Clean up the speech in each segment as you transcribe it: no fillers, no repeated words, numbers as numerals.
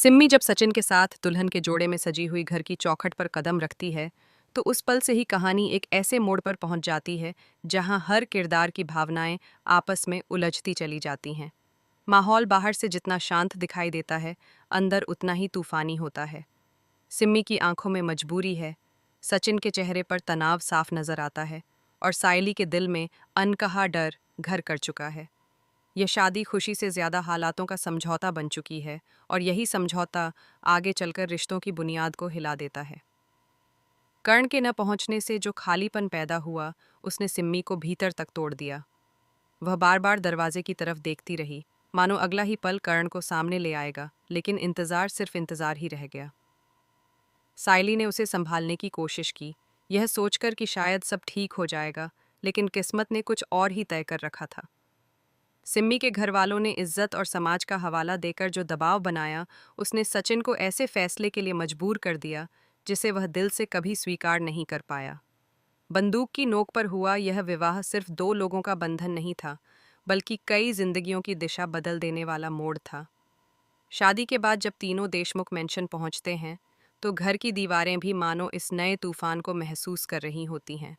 सिम्मी जब सचिन के साथ दुल्हन के जोड़े में सजी हुई घर की चौखट पर कदम रखती है तो उस पल से ही कहानी एक ऐसे मोड़ पर पहुंच जाती है जहां हर किरदार की भावनाएं आपस में उलझती चली जाती हैं। माहौल बाहर से जितना शांत दिखाई देता है, अंदर उतना ही तूफानी होता है। सिम्मी की आंखों में मजबूरी है, सचिन के चेहरे पर तनाव साफ नजर आता है और सायली के दिल में अनकहा डर घर कर चुका है। यह शादी खुशी से ज्यादा हालातों का समझौता बन चुकी है और यही समझौता आगे चलकर रिश्तों की बुनियाद को हिला देता है। कर्ण के न पहुंचने से जो खालीपन पैदा हुआ, उसने सिम्मी को भीतर तक तोड़ दिया। वह बार बार दरवाजे की तरफ देखती रही, मानो अगला ही पल कर्ण को सामने ले आएगा, लेकिन इंतजार सिर्फ इंतजार ही रह गया। सायली ने उसे संभालने की कोशिश की, यह सोचकर कि शायद सब ठीक हो जाएगा, लेकिन किस्मत ने कुछ और ही तय कर रखा था। सिम्मी के घर वालों ने इज्जत और समाज का हवाला देकर जो दबाव बनाया, उसने सचिन को ऐसे फैसले के लिए मजबूर कर दिया जिसे वह दिल से कभी स्वीकार नहीं कर पाया। बंदूक की नोक पर हुआ यह विवाह सिर्फ दो लोगों का बंधन नहीं था, बल्कि कई जिंदगियों की दिशा बदल देने वाला मोड़ था। शादी के बाद जब तीनों देशमुख मेंशन पहुंचते हैं तो घर की दीवारें भी मानो इस नए तूफान को महसूस कर रही होती हैं।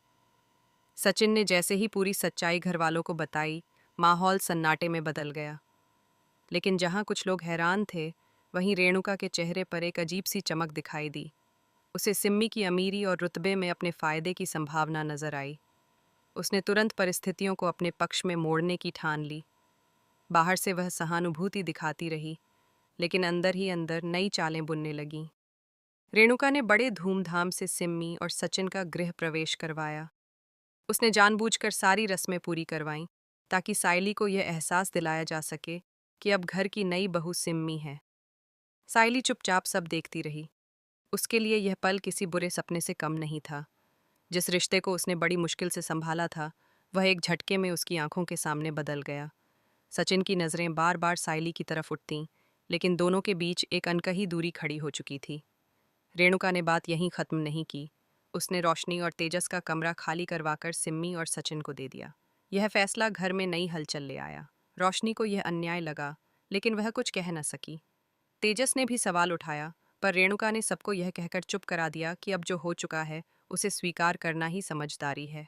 सचिन ने जैसे ही पूरी सच्चाई घर वालों को बताई, माहौल सन्नाटे में बदल गया। लेकिन जहां कुछ लोग हैरान थे, वहीं रेणुका के चेहरे पर एक अजीब सी चमक दिखाई दी। उसे सिम्मी की अमीरी और रुतबे में अपने फायदे की संभावना नजर आई। उसने तुरंत परिस्थितियों को अपने पक्ष में मोड़ने की ठान ली। बाहर से वह सहानुभूति दिखाती रही, लेकिन अंदर ही अंदर नई चालें बुनने लगीं। रेणुका ने बड़े धूमधाम से सिम्मी और सचिन का गृह प्रवेश करवाया। उसने जानबूझकर सारी रस्में पूरी करवाईं, ताकि सायली को यह एहसास दिलाया जा सके कि अब घर की नई बहू सिम्मी है। सायली चुपचाप सब देखती रही। उसके लिए यह पल किसी बुरे सपने से कम नहीं था। जिस रिश्ते को उसने बड़ी मुश्किल से संभाला था, वह एक झटके में उसकी आंखों के सामने बदल गया। सचिन की नज़रें बार बार सायली की तरफ उठतीं, लेकिन दोनों के बीच एक अनकही दूरी खड़ी हो चुकी थी। रेणुका ने बात यहीं खत्म नहीं की। उसने रोशनी और तेजस का कमरा खाली करवाकर सिम्मी और सचिन को दे दिया। यह फैसला घर में नई हलचल ले आया। रोशनी को यह अन्याय लगा, लेकिन वह कुछ कह न सकी। तेजस ने भी सवाल उठाया, पर रेणुका ने सबको यह कहकर चुप करा दिया कि अब जो हो चुका है उसे स्वीकार करना ही समझदारी है।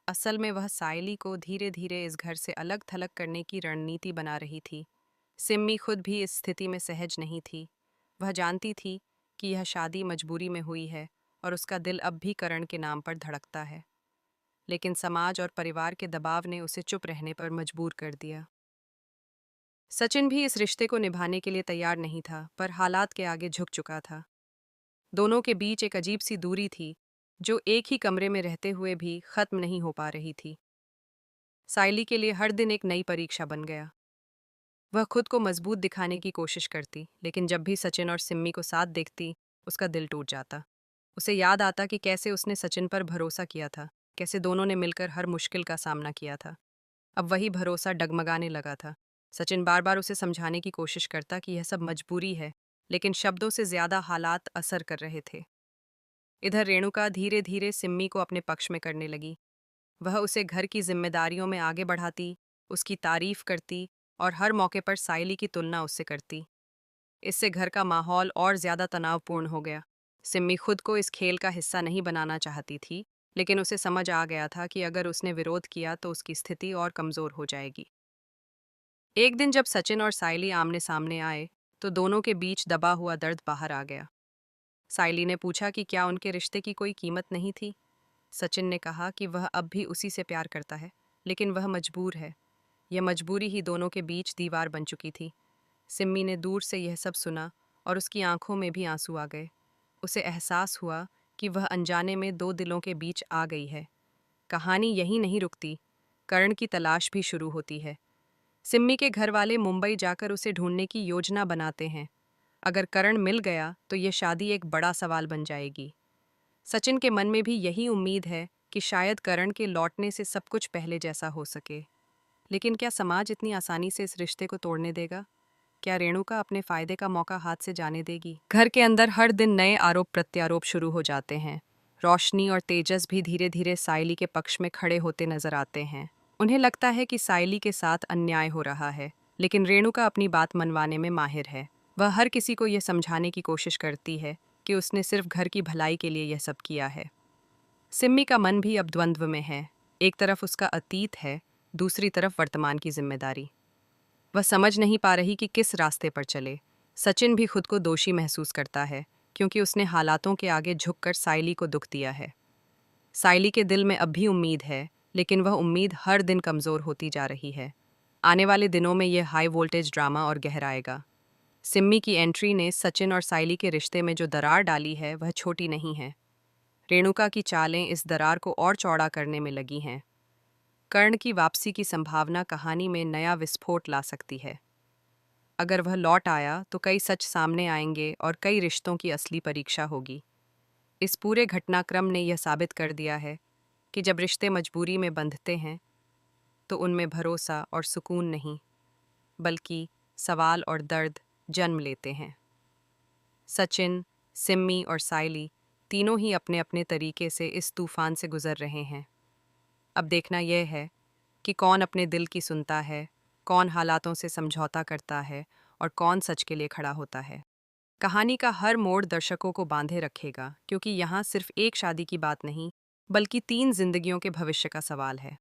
असल में वह सायली को धीरे धीरे इस घर से अलग थलग करने की रणनीति बना रही थी। सिम्मी खुद भी इस स्थिति में सहज नहीं थी। वह जानती थी कि यह शादी मजबूरी में हुई है और उसका दिल अब भी करण के नाम पर धड़कता है, लेकिन समाज और परिवार के दबाव ने उसे चुप रहने पर मजबूर कर दिया। सचिन भी इस रिश्ते को निभाने के लिए तैयार नहीं था, पर हालात के आगे झुक चुका था। दोनों के बीच एक अजीब सी दूरी थी, जो एक ही कमरे में रहते हुए भी खत्म नहीं हो पा रही थी। सायली के लिए हर दिन एक नई परीक्षा बन गया। वह खुद को मजबूत दिखाने की कोशिश करती, लेकिन जब भी सचिन और सिम्मी को साथ देखती, उसका दिल टूट जाता। उसे याद आता कि कैसे उसने सचिन पर भरोसा किया था, कैसे दोनों ने मिलकर हर मुश्किल का सामना किया था। अब वही भरोसा डगमगाने लगा था। सचिन बार बार उसे समझाने की कोशिश करता कि यह सब मजबूरी है, लेकिन शब्दों से ज्यादा हालात असर कर रहे थे। इधर रेणुका धीरे धीरे सिम्मी को अपने पक्ष में करने लगी। वह उसे घर की जिम्मेदारियों में आगे बढ़ाती, उसकी तारीफ करती और हर मौके पर सायली की तुलना उससे करती। इससे घर का माहौल और ज्यादा तनावपूर्ण हो गया। सिम्मी खुद को इस खेल का हिस्सा नहीं बनाना चाहती थी, लेकिन उसे समझ आ गया था कि अगर उसने विरोध किया तो उसकी स्थिति और कमजोर हो जाएगी। एक दिन जब सचिन और सायली आमने सामने आए, तो दोनों के बीच दबा हुआ दर्द बाहर आ गया। सायली ने पूछा कि क्या उनके रिश्ते की कोई कीमत नहीं थी। सचिन ने कहा कि वह अब भी उसी से प्यार करता है, लेकिन वह मजबूर है। यह मजबूरी ही दोनों के बीच दीवार बन चुकी थी। सिम्मी ने दूर से यह सब सुना और उसकी आंखों में भी आंसू आ गए। उसे एहसास हुआ कि वह अनजाने में दो दिलों के बीच आ गई है। कहानी यहीं नहीं रुकती, कर्ण की तलाश भी शुरू होती है। सिम्मी के घर वाले मुंबई जाकर उसे ढूंढने की योजना बनाते हैं। अगर करण मिल गया तो ये शादी एक बड़ा सवाल बन जाएगी। सचिन के मन में भी यही उम्मीद है कि शायद करण के लौटने से सब कुछ पहले जैसा हो सके। लेकिन क्या समाज इतनी आसानी से इस रिश्ते को तोड़ने देगा? क्या रेणुका अपने फायदे का मौका हाथ से जाने देगी? घर के अंदर हर दिन नए आरोप प्रत्यारोप शुरू हो जाते हैं। रोशनी और तेजस भी धीरे धीरे सायली के पक्ष में खड़े होते नजर आते हैं। उन्हें लगता है कि सायली के साथ अन्याय हो रहा है, लेकिन रेणुका अपनी बात मनवाने में माहिर है। वह हर किसी को यह समझाने की कोशिश करती है कि उसने सिर्फ घर की भलाई के लिए यह सब किया है। सिम्मी का मन भी अब द्वंद्व में है। एक तरफ उसका अतीत है, दूसरी तरफ वर्तमान की जिम्मेदारी। वह समझ नहीं पा रही कि किस रास्ते पर चले। सचिन भी खुद को दोषी महसूस करता है, क्योंकि उसने हालातों के आगे झुककर साइली को दुख दिया है। साइली के दिल में अब भी उम्मीद है, लेकिन वह उम्मीद हर दिन कमज़ोर होती जा रही है। आने वाले दिनों में यह हाई वोल्टेज ड्रामा और गहराएगा। सिम्मी की एंट्री ने सचिन और साइली के रिश्ते में जो दरार डाली है, वह छोटी नहीं है। रेणुका की चालें इस दरार को और चौड़ा करने में लगी हैं। कर्ण की वापसी की संभावना कहानी में नया विस्फोट ला सकती है। अगर वह लौट आया तो कई सच सामने आएंगे और कई रिश्तों की असली परीक्षा होगी। इस पूरे घटनाक्रम ने यह साबित कर दिया है कि जब रिश्ते मजबूरी में बंधते हैं तो उनमें भरोसा और सुकून नहीं, बल्कि सवाल और दर्द जन्म लेते हैं। सचिन, सिम्मी और साइली तीनों ही अपने अपने तरीके से इस तूफान से गुजर रहे हैं। अब देखना यह है कि कौन अपने दिल की सुनता है, कौन हालातों से समझौता करता है और कौन सच के लिए खड़ा होता है। कहानी का हर मोड़ दर्शकों को बांधे रखेगा, क्योंकि यहाँ सिर्फ एक शादी की बात नहीं, बल्कि 3 जिंदगियों के भविष्य का सवाल है।